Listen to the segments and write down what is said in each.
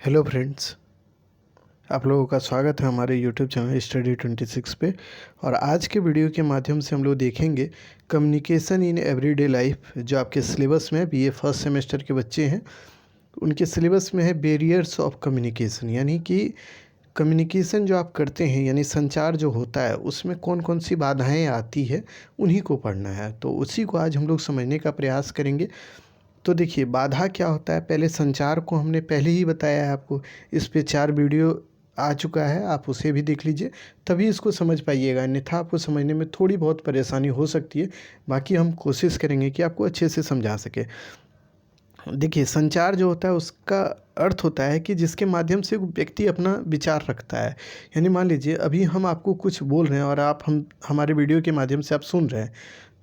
Hello friends, आप लोगों का स्वागत है हमारे यूट्यूब चैनल स्टडी 26 पे। और आज के वीडियो के माध्यम से हम लोग देखेंगे कम्युनिकेशन इन एवरीडे लाइफ, जो आपके सिलेबस में बीए फर्स्ट सेमेस्टर के बच्चे हैं उनके सिलेबस में है बैरियर्स ऑफ कम्युनिकेशन। यानी कि कम्युनिकेशन जो आप करते हैं यानी संचार जो होता है उसमें कौन कौन सी बाधाएं आती है उन्हीं को पढ़ना है। तो उसी को आज हम लोग समझने का प्रयास करेंगे। तो देखिए, बाधा क्या होता है, पहले संचार को हमने पहले ही बताया है आपको। इस पे 4 वीडियो आ चुका है, आप उसे भी देख लीजिए, तभी इसको समझ पाइएगा, अन्यथा आपको समझने में थोड़ी बहुत परेशानी हो सकती है। बाकी हम कोशिश करेंगे कि आपको अच्छे से समझा सके। देखिए, संचार जो होता है उसका अर्थ होता है कि जिसके माध्यम से वो व्यक्ति अपना विचार रखता है। यानी मान लीजिए अभी हम आपको कुछ बोल रहे हैं और आप हम हमारे वीडियो के माध्यम से आप सुन रहे हैं,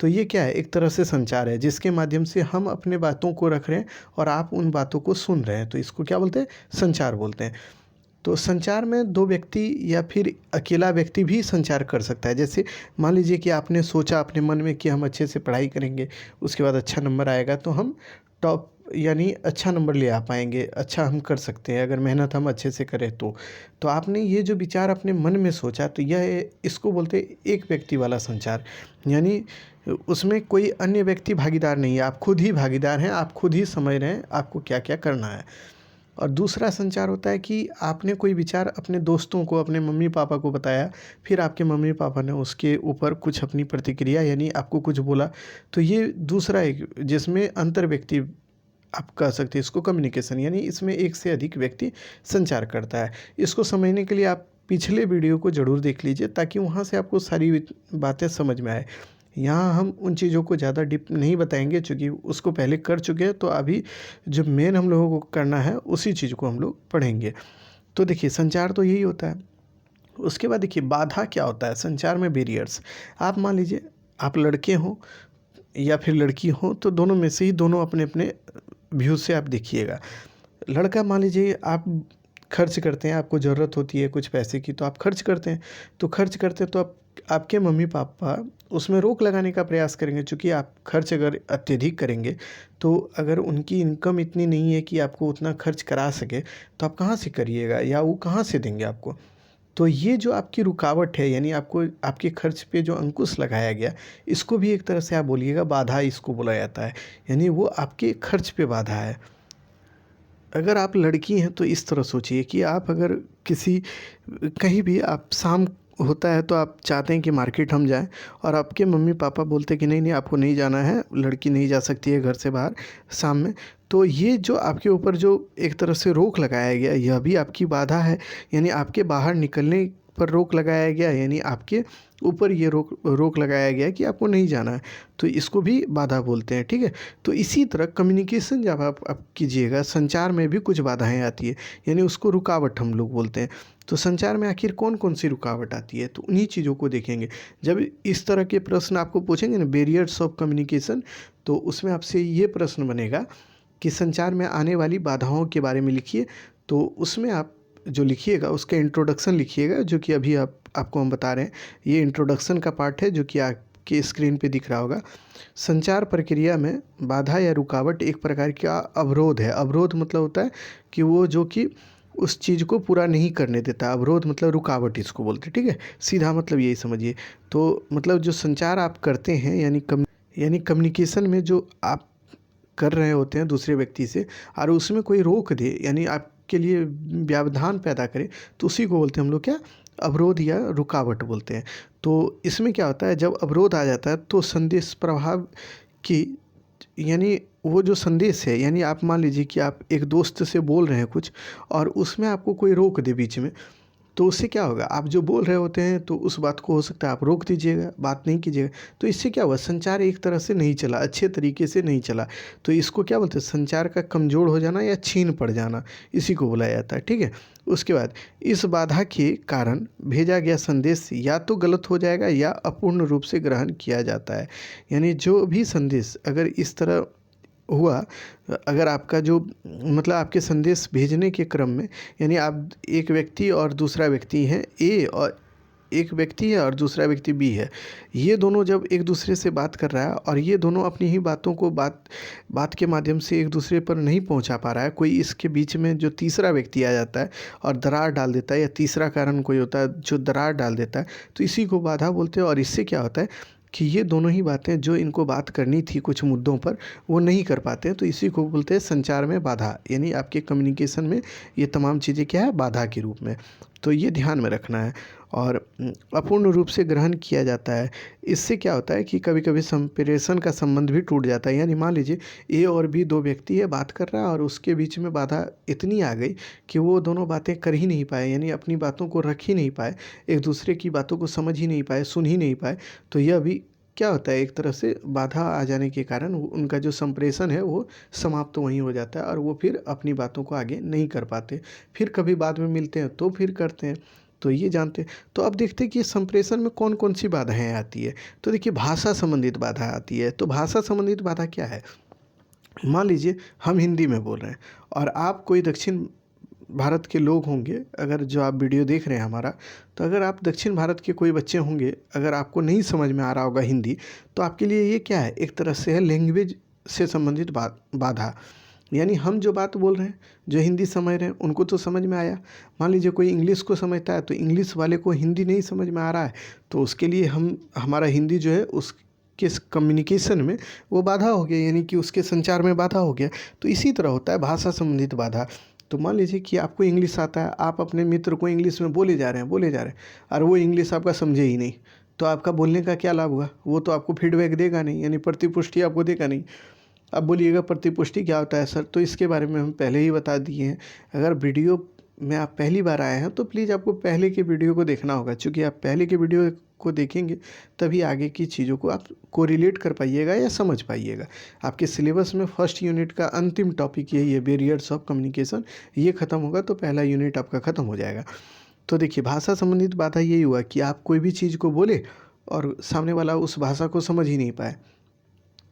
तो ये क्या है, एक तरह से संचार है जिसके माध्यम से हम अपने बातों को रख रहे हैं और आप उन बातों को सुन रहे हैं। तो इसको क्या बोलते हैं, संचार बोलते हैं। तो संचार में दो व्यक्ति या फिर अकेला व्यक्ति भी संचार कर सकता है। जैसे मान लीजिए कि आपने सोचा अपने मन में कि हम अच्छे से पढ़ाई करेंगे, उसके बाद अच्छा नंबर आएगा तो हम टॉप यानी अच्छा नंबर ले आ पाएंगे, अच्छा हम कर सकते हैं अगर मेहनत हम अच्छे से करें तो आपने ये जो विचार अपने मन में सोचा, तो यह इसको बोलते हैं एक व्यक्ति वाला संचार। यानी उसमें कोई अन्य व्यक्ति भागीदार नहीं है, आप खुद ही भागीदार हैं, आप खुद ही समझ रहे हैं आपको क्या क्या करना है। और दूसरा संचार होता है कि आपने कोई विचार अपने दोस्तों को, अपने मम्मी पापा को बताया, फिर आपके मम्मी पापा ने उसके ऊपर कुछ अपनी प्रतिक्रिया यानी आपको कुछ बोला। तो ये दूसरा एक जिसमें अंतर व्यक्ति आप कह सकते हैं इसको कम्युनिकेशन, यानी इसमें एक से अधिक व्यक्ति संचार करता है। इसको समझने के लिए आप पिछले वीडियो को ज़रूर देख लीजिए ताकि वहाँ से आपको सारी बातें समझ में आए। यहाँ हम उन चीज़ों को ज़्यादा डीप नहीं बताएंगे क्योंकि उसको पहले कर चुके हैं, तो अभी जो मेन हम लोगों को करना है उसी चीज़ को हम लोग पढ़ेंगे। तो देखिए, संचार तो यही होता है। उसके बाद देखिए, बाधा क्या होता है संचार में, बैरियर्स। आप मान लीजिए आप लड़के हों या फिर लड़की हो, तो दोनों में से ही दोनों अपने अपने व्यू से आप देखिएगा। लड़का मान लीजिए आप खर्च करते हैं, आपको ज़रूरत होती है कुछ पैसे की तो आप खर्च करते हैं। तो खर्च करते हैं तो आपके मम्मी पापा उसमें रोक लगाने का प्रयास करेंगे, क्योंकि आप खर्च अगर अत्यधिक करेंगे तो अगर उनकी इनकम इतनी नहीं है कि आपको उतना खर्च करा सके, तो आप कहाँ से करिएगा या वो कहाँ से देंगे आपको। तो ये जो आपकी रुकावट है, यानी आपको आपके खर्च पे जो अंकुश लगाया गया, इसको भी एक तरह से आप बोलिएगा बाधा, इसको बोला जाता है। यानी वो आपके खर्च पे बाधा है। अगर आप लड़की हैं तो इस तरह सोचिए कि आप अगर किसी कहीं भी आप शाम होता है तो आप चाहते हैं कि मार्केट हम जाएं, और आपके मम्मी पापा बोलते हैं कि नहीं नहीं आपको नहीं जाना है, लड़की नहीं जा सकती है घर से बाहर शाम में। तो ये जो आपके ऊपर जो एक तरह से रोक लगाया गया, यह भी आपकी बाधा है। यानी आपके बाहर निकलने पर रोक लगाया गया, यानी आपके ऊपर ये रोक रोक लगाया गया कि आपको नहीं जाना है, तो इसको भी बाधा बोलते हैं। ठीक है। तो इसी तरह कम्युनिकेशन जब आप कीजिएगा, संचार में भी कुछ बाधाएं आती है, यानी उसको रुकावट हम लोग बोलते हैं। तो संचार में आखिर कौन कौन सी रुकावट आती है, तो उन्हीं चीज़ों को देखेंगे। जब इस तरह के प्रश्न आपको पूछेंगे ना, बैरियर्स ऑफ कम्युनिकेशन, तो उसमें आपसे ये प्रश्न बनेगा कि संचार में आने वाली बाधाओं के बारे में लिखिए। तो उसमें आप जो लिखिएगा उसका इंट्रोडक्शन लिखिएगा, जो कि अभी आपको हम बता रहे हैं। ये इंट्रोडक्शन का पार्ट है जो कि आपके स्क्रीन पे दिख रहा होगा। संचार प्रक्रिया में बाधा या रुकावट एक प्रकार का अवरोध है। अवरोध मतलब होता है कि वो जो कि उस चीज़ को पूरा नहीं करने देता। अवरोध मतलब रुकावट इसको बोलते हैं। ठीक है, सीधा मतलब यही समझिए। तो मतलब जो संचार आप करते हैं यानी कम्युनिकेशन में जो आप कर रहे होते हैं दूसरे व्यक्ति से, और उसमें कोई रोक दे यानी आपके लिए व्यवधान पैदा करे, तो उसी को बोलते हैं हम लोग क्या, अवरोध या रुकावट बोलते हैं। तो इसमें क्या होता है, जब अवरोध आ जाता है तो संदेश प्रभाव की यानी वो जो संदेश है, यानी आप मान लीजिए कि आप एक दोस्त से बोल रहे हैं कुछ और उसमें आपको कोई रोक दे बीच में, तो उससे क्या होगा, आप जो बोल रहे होते हैं तो उस बात को हो सकता है आप रोक दीजिएगा, बात नहीं कीजिएगा। तो इससे क्या हुआ, संचार एक तरह से नहीं चला, अच्छे तरीके से नहीं चला। तो इसको क्या बोलते हैं, संचार का कमज़ोर हो जाना या छीन पड़ जाना, इसी को बोला जाता है। ठीक है। उसके बाद इस बाधा के कारण भेजा गया संदेश या तो गलत हो जाएगा या अपूर्ण रूप से ग्रहण किया जाता है। यानी जो भी संदेश अगर इस तरह हुआ, अगर आपका जो मतलब आपके संदेश भेजने के क्रम में, यानी आप एक व्यक्ति और दूसरा व्यक्ति हैं ए, और एक व्यक्ति है और दूसरा व्यक्ति बी है, ये दोनों जब एक दूसरे से बात कर रहा है और ये दोनों अपनी ही बातों को बात के माध्यम से एक दूसरे पर नहीं पहुंचा पा रहा है, कोई इसके बीच में जो तीसरा व्यक्ति आ जाता है और दरार डाल देता है, या तीसरा कारण कोई होता है जो दरार डाल देता है, तो इसी को बाधा बोलते हैं। और इससे क्या होता है कि ये दोनों ही बातें जो इनको बात करनी थी कुछ मुद्दों पर, वो नहीं कर पाते हैं, तो इसी को बोलते हैं संचार में बाधा, यानी आपके कम्युनिकेशन में ये तमाम चीज़ें क्या है, बाधा के रूप में। तो ये ध्यान में रखना है। और अपूर्ण रूप से ग्रहण किया जाता है, इससे क्या होता है कि कभी कभी संप्रेषण का संबंध भी टूट जाता है। यानी मान लीजिए ए और बी दो व्यक्ति है, बात कर रहा है और उसके बीच में बाधा इतनी आ गई कि वो दोनों बातें कर ही नहीं पाए, यानी अपनी बातों को रख ही नहीं पाए, एक दूसरे की बातों को समझ ही नहीं पाए, सुन ही नहीं पाए। तो यह भी क्या होता है, एक तरह से बाधा आ जाने के कारण उनका जो संप्रेषण है वो समाप्त तो वहीं हो जाता है और वो फिर अपनी बातों को आगे नहीं कर पाते। फिर कभी बाद में मिलते हैं तो फिर करते हैं, तो ये जानते हैं। तो अब देखते हैं कि संप्रेषण में कौन कौन सी बाधाएं आती है। तो देखिए भाषा संबंधित बाधा आती है। तो भाषा संबंधित बाधा क्या है, मान लीजिए हम हिंदी में बोल रहे हैं और आप कोई दक्षिण भारत के लोग होंगे, अगर जो आप वीडियो देख रहे हैं हमारा, तो अगर आप दक्षिण भारत के कोई बच्चे होंगे, अगर आपको नहीं समझ में आ रहा होगा हिंदी, तो आपके लिए ये क्या है, एक तरह से है लैंग्वेज से संबंधित बाधा। यानी हम जो बात बोल रहे हैं, जो हिंदी समझ रहे हैं उनको तो समझ में आया, मान लीजिए कोई इंग्लिश को समझता है तो इंग्लिश वाले को हिंदी नहीं समझ में आ रहा है, तो उसके लिए हमारा हिंदी जो है उसके कम्युनिकेशन में वो बाधा हो गया, यानी कि उसके संचार में बाधा हो गया। तो इसी तरह होता है भाषा संबंधित बाधा। तो मान लीजिए कि आपको इंग्लिश आता है, आप अपने मित्र को इंग्लिश में बोले जा रहे हैं और वो इंग्लिश आपका समझे ही नहीं, तो आपका बोलने का क्या लाभ हुआ, वो तो आपको फीडबैक देगा नहीं, यानी प्रतिपुष्टि आपको देगा नहीं। अब बोलिएगा प्रतिपुष्टि क्या होता है सर, तो इसके बारे में हम पहले ही बता दिए हैं। अगर वीडियो में आप पहली बार आए हैं तो प्लीज़ आपको पहले के वीडियो को देखना होगा, क्योंकि आप पहले के वीडियो को देखेंगे तभी आगे की चीज़ों को आप कोरिलेट कर पाइएगा या समझ पाइएगा। आपके सिलेबस में फर्स्ट यूनिट का अंतिम टॉपिक यही है, बैरियर्स ऑफ कम्युनिकेशन। ये ख़त्म होगा तो पहला यूनिट आपका ख़त्म हो जाएगा। तो देखिए भाषा संबंधित बात यही हुआ कि आप कोई भी चीज़ को बोले और सामने वाला उस भाषा को समझ ही नहीं पाए।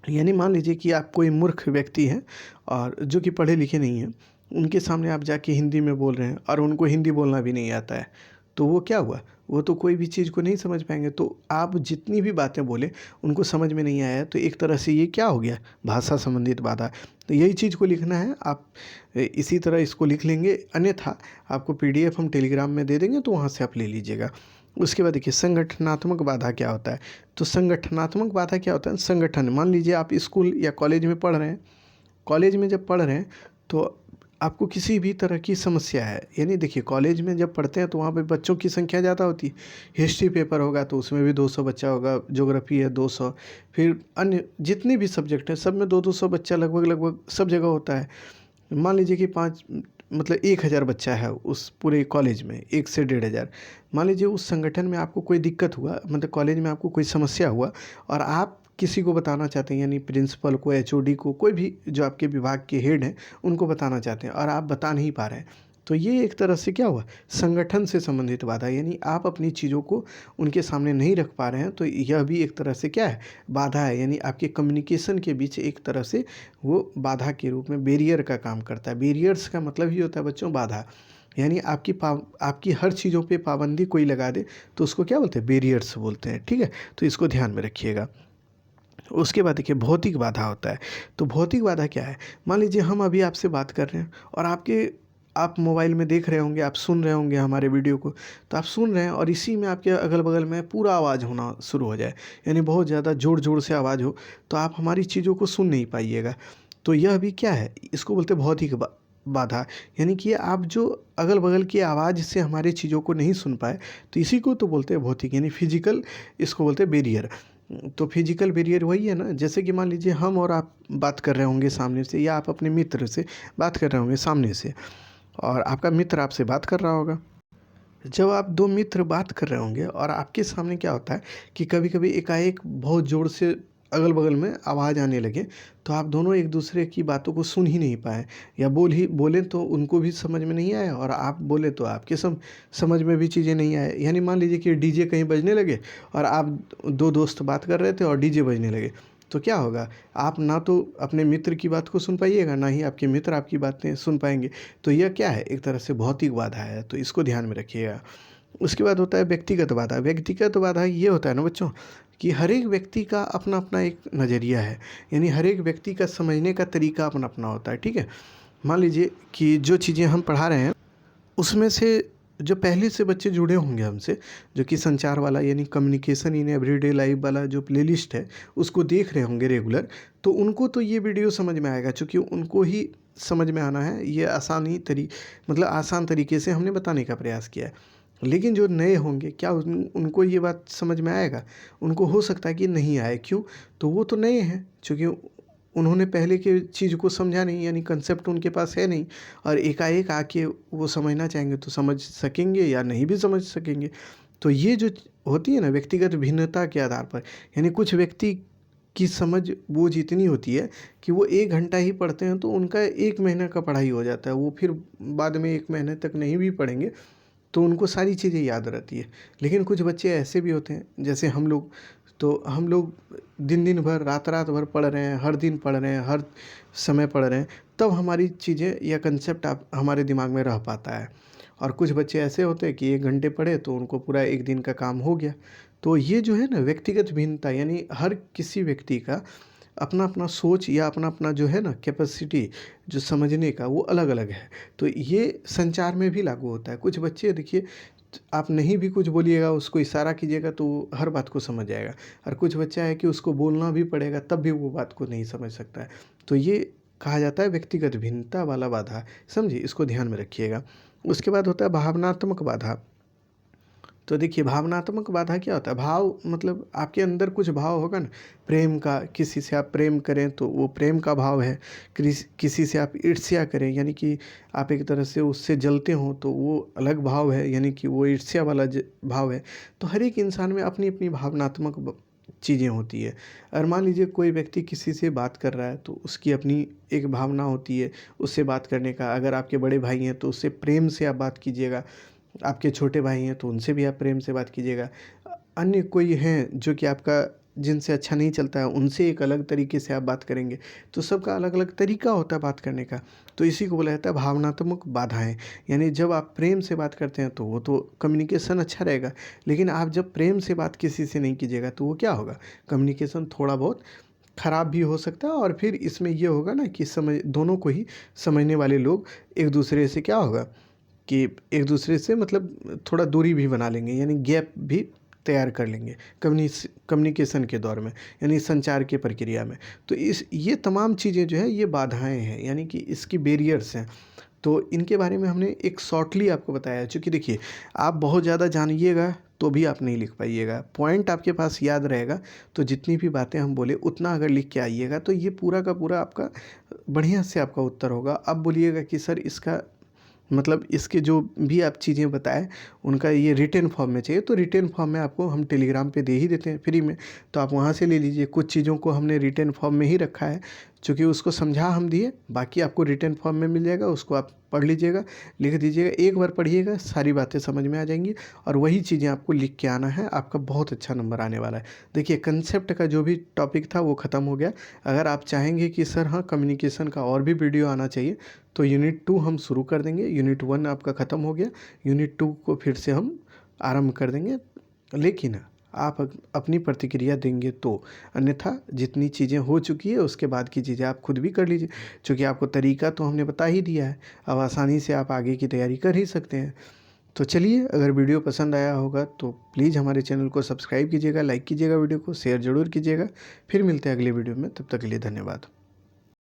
यानी मान लीजिए कि आप कोई मूर्ख व्यक्ति हैं और जो कि पढ़े लिखे नहीं हैं, उनके सामने आप जाके हिंदी में बोल रहे हैं और उनको हिंदी बोलना भी नहीं आता है, तो वो क्या हुआ, वो तो कोई भी चीज़ को नहीं समझ पाएंगे। तो आप जितनी भी बातें बोले उनको समझ में नहीं आया, तो एक तरह से ये क्या हो गया, भाषा संबंधित बाधा। तो यही चीज़ को लिखना है, आप इसी तरह इसको लिख लेंगे, अन्यथा आपको PDF हम टेलीग्राम में दे देंगे तो वहाँ से आप ले लीजिएगा। उसके बाद देखिए संगठनात्मक बाधा क्या होता है। तो संगठनात्मक बाधा क्या होता है, संगठन, मान लीजिए आप स्कूल या कॉलेज में पढ़ रहे हैं, कॉलेज में जब पढ़ रहे हैं तो आपको किसी भी तरह की समस्या है, यानी देखिए कॉलेज में जब पढ़ते हैं तो वहाँ पे बच्चों की संख्या ज़्यादा होती है। हिस्ट्री पेपर होगा तो उसमें भी 200 बच्चा होगा, ज्योग्राफी है 200, फिर अन्य जितने भी सब्जेक्ट हैं सब में 200 बच्चा लगभग सब जगह होता है। मान लीजिए कि 1000 बच्चा है उस पूरे कॉलेज में, 1 से 1,500। मान लीजिए उस संगठन में आपको कोई दिक्कत हुआ, मतलब कॉलेज में आपको कोई समस्या हुआ और आप किसी को बताना चाहते हैं, यानी प्रिंसिपल को, HOD को, कोई भी जो आपके विभाग के हेड हैं उनको बताना चाहते हैं और आप बता नहीं पा रहे हैं, तो ये एक तरह से क्या हुआ, संगठन से संबंधित बाधा। यानी आप अपनी चीज़ों को उनके सामने नहीं रख पा रहे हैं, तो यह भी एक तरह से क्या है, बाधा है। यानी आपके कम्युनिकेशन के बीच एक तरह से वो बाधा के रूप में बैरियर का काम करता है। बैरियर्स का मतलब ही होता है बच्चों बाधा, यानी आपकी हर चीज़ों पे पाबंदी कोई लगा दे तो उसको क्या बोलते हैं, बैरियर्स बोलते हैं। ठीक है, तो इसको ध्यान में रखिएगा। उसके बाद देखिए भौतिक बाधा होता है। तो भौतिक बाधा क्या है, मान लीजिए हम अभी आपसे बात कर रहे हैं और आप मोबाइल में देख रहे होंगे, आप सुन रहे होंगे हमारे वीडियो को, तो आप सुन रहे हैं और इसी में आपके अगल बगल में पूरा आवाज़ होना शुरू हो जाए, यानी बहुत ज़्यादा ज़ोर ज़ोर से आवाज़ हो, तो आप हमारी चीज़ों को सुन नहीं पाइएगा। तो यह भी क्या है, इसको बोलते हैं भौतिक बाधा। यानी कि आप जो अगल बगल की आवाज़ से हमारी चीज़ों को नहीं सुन पाए, तो इसी को तो बोलते हैं भौतिक, यानी फिजिकल, इसको बोलते हैं बैरियर। तो फिजिकल बैरियर वही है ना, जैसे कि मान लीजिए हम और आप बात कर रहे होंगे सामने से, या आप अपने मित्र से बात कर रहे होंगे सामने से और आपका मित्र आपसे बात कर रहा होगा। जब आप दो मित्र बात कर रहे होंगे और आपके सामने क्या होता है कि कभी कभी एकाएक बहुत ज़ोर से अगल बगल में आवाज़ आने लगे, तो आप दोनों एक दूसरे की बातों को सुन ही नहीं पाए, या बोलें तो उनको भी समझ में नहीं आया और आप बोले तो आपके समझ में भी चीज़ें नहीं आए। यानी मान लीजिए कि DJ कहीं बजने लगे और आप दो दोस्त बात कर रहे थे और DJ बजने लगे, तो क्या होगा, आप ना तो अपने मित्र की बात को सुन पाइएगा, ना ही आपके मित्र आपकी बातें सुन पाएंगे। तो यह क्या है, एक तरह से भौतिक बाधा है, तो इसको ध्यान में रखिएगा। उसके बाद होता है व्यक्तिगत बाधा। व्यक्तिगत बाधा ये होता है ना बच्चों कि हर एक व्यक्ति का अपना अपना एक नज़रिया है, यानी हर एक व्यक्ति का समझने का तरीका अपना अपना होता है, ठीक है। मान लीजिए कि जो चीज़ें हम पढ़ा रहे हैं उसमें से जो पहले से बच्चे जुड़े होंगे हमसे, जो कि संचार वाला यानी कम्युनिकेशन इन एवरीडे लाइफ वाला जो प्लेलिस्ट है उसको देख रहे होंगे रेगुलर, तो उनको तो ये वीडियो समझ में आएगा, क्योंकि उनको ही समझ में आना है। ये मतलब आसान तरीके से हमने बताने का प्रयास किया है। लेकिन जो नए होंगे क्या उनको ये बात समझ में आएगा? उनको हो सकता है कि नहीं आए। क्यों? तो वो तो नए हैं, क्योंकि उन्होंने पहले की चीज़ को समझा नहीं, यानी कंसेप्ट उनके पास है नहीं, और एकाएक आके वो समझना चाहेंगे तो समझ सकेंगे या नहीं भी समझ सकेंगे। तो ये जो होती है ना व्यक्तिगत भिन्नता के आधार पर, यानी कुछ व्यक्ति की समझ बूझ इतनी होती है कि वो 1 घंटा ही पढ़ते हैं तो उनका 1 महीने का पढ़ाई हो जाता है। वो फिर बाद में 1 महीने तक नहीं भी पढ़ेंगे तो उनको सारी चीज़ें याद रहती है। लेकिन कुछ बच्चे ऐसे भी होते हैं जैसे हम लोग, तो हम लोग दिन भर रात भर पढ़ रहे हैं, हर दिन पढ़ रहे हैं, हर समय पढ़ रहे हैं, तब हमारी चीज़ें या कंसेप्ट आप हमारे दिमाग में रह पाता है। और कुछ बच्चे ऐसे होते हैं कि 1 घंटे पढ़े तो उनको पूरा 1 दिन का काम हो गया। तो ये जो है ना व्यक्तिगत भिन्नता, यानी हर किसी व्यक्ति का अपना अपना सोच या अपना अपना जो है ना कैपेसिटी जो समझने का वो अलग अलग है। तो ये संचार में भी लागू होता है। कुछ बच्चे देखिए, आप नहीं भी कुछ बोलिएगा उसको इशारा कीजिएगा तो वो हर बात को समझ जाएगा, और कुछ बच्चा है कि उसको बोलना भी पड़ेगा तब भी वो बात को नहीं समझ सकता है। तो ये कहा जाता है व्यक्तिगत भिन्नता वाला बाधा। समझिए, इसको ध्यान में रखिएगा। उसके बाद होता है भावनात्मक बाधा। तो देखिए, भावनात्मक बाधा क्या होता है? भाव मतलब आपके अंदर कुछ भाव होगा ना, प्रेम का, किसी से आप प्रेम करें तो वो प्रेम का भाव है। किसी से आप ईर्ष्या करें, यानी कि आप एक तरह से उससे जलते हो तो वो अलग भाव है, यानी कि वो ईर्ष्या वाला भाव है। तो हर एक इंसान में अपनी अपनी भावनात्मक चीज़ें होती है। और मान लीजिए कोई व्यक्ति किसी से बात कर रहा है तो उसकी अपनी एक भावना होती है उससे बात करने का। अगर आपके बड़े भाई हैं तो उससे प्रेम से आप बात कीजिएगा, आपके छोटे भाई हैं तो उनसे भी आप प्रेम से बात कीजिएगा। अन्य कोई हैं जो कि आपका जिनसे अच्छा नहीं चलता है उनसे एक अलग तरीके से आप बात करेंगे। तो सबका अलग अलग तरीका होता है बात करने का। तो इसी को बोला जाता है भावनात्मक बाधाएं। यानी जब आप प्रेम से बात करते हैं तो वो तो कम्युनिकेशन अच्छा रहेगा, लेकिन आप जब प्रेम से बात किसी से नहीं कीजिएगा तो वो क्या होगा, कम्युनिकेशन थोड़ा बहुत ख़राब भी हो सकता है। और फिर इसमें ये होगा ना कि दोनों को ही समझने वाले लोग एक दूसरे से क्या होगा कि एक दूसरे से मतलब थोड़ा दूरी भी बना लेंगे, यानी गैप भी तैयार कर लेंगे कम्युनिकेशन के दौर में, यानी संचार की प्रक्रिया में। तो ये तमाम चीज़ें जो है ये बाधाएं हैं, यानी कि इसकी बैरियर्स हैं। तो इनके बारे में हमने एक शॉर्टली आपको बताया है। चूँकि देखिए, आप बहुत ज़्यादा जानिएगा तो भी आप नहीं लिख पाइएगा। पॉइंट आपके पास याद रहेगा तो जितनी भी बातें हम बोले उतना अगर लिख के आइएगा तो ये पूरा का पूरा आपका बढ़िया से आपका उत्तर होगा। अब बोलिएगा कि सर इसका मतलब इसके जो भी आप चीज़ें बताएं उनका ये रिटन फॉर्म में चाहिए, तो रिटन फॉर्म में आपको हम टेलीग्राम पे दे ही देते हैं फ्री में, तो आप वहाँ से ले लीजिए। कुछ चीज़ों को हमने रिटन फॉर्म में ही रखा है चूँकि उसको समझा हम दिए, बाकी आपको रिटन फॉर्म में मिल जाएगा, उसको आप पढ़ लीजिएगा, लिख दीजिएगा, एक बार पढ़िएगा सारी बातें समझ में आ जाएंगी और वही चीज़ें आपको लिख के आना है। आपका बहुत अच्छा नंबर आने वाला है। देखिए, कंसेप्ट का जो भी टॉपिक था वो ख़त्म हो गया। अगर आप चाहेंगे कि सर हाँ कम्युनिकेशन का और भी वीडियो आना चाहिए तो यूनिट 2 हम शुरू कर देंगे। यूनिट 1 आपका ख़त्म हो गया, यूनिट 2 को फिर से हम आरंभ कर देंगे। लेकिन आप अपनी प्रतिक्रिया देंगे तो, अन्यथा जितनी चीज़ें हो चुकी है उसके बाद की चीज़ें आप खुद भी कर लीजिए, क्योंकि आपको तरीका तो हमने बता ही दिया है। अब आसानी से आप आगे की तैयारी कर ही सकते हैं। तो चलिए, अगर वीडियो पसंद आया होगा तो प्लीज़ हमारे चैनल को सब्सक्राइब कीजिएगा, लाइक कीजिएगा, वीडियो को शेयर ज़रूर कीजिएगा। फिर मिलते हैं अगले वीडियो में, तब तक के लिए धन्यवाद।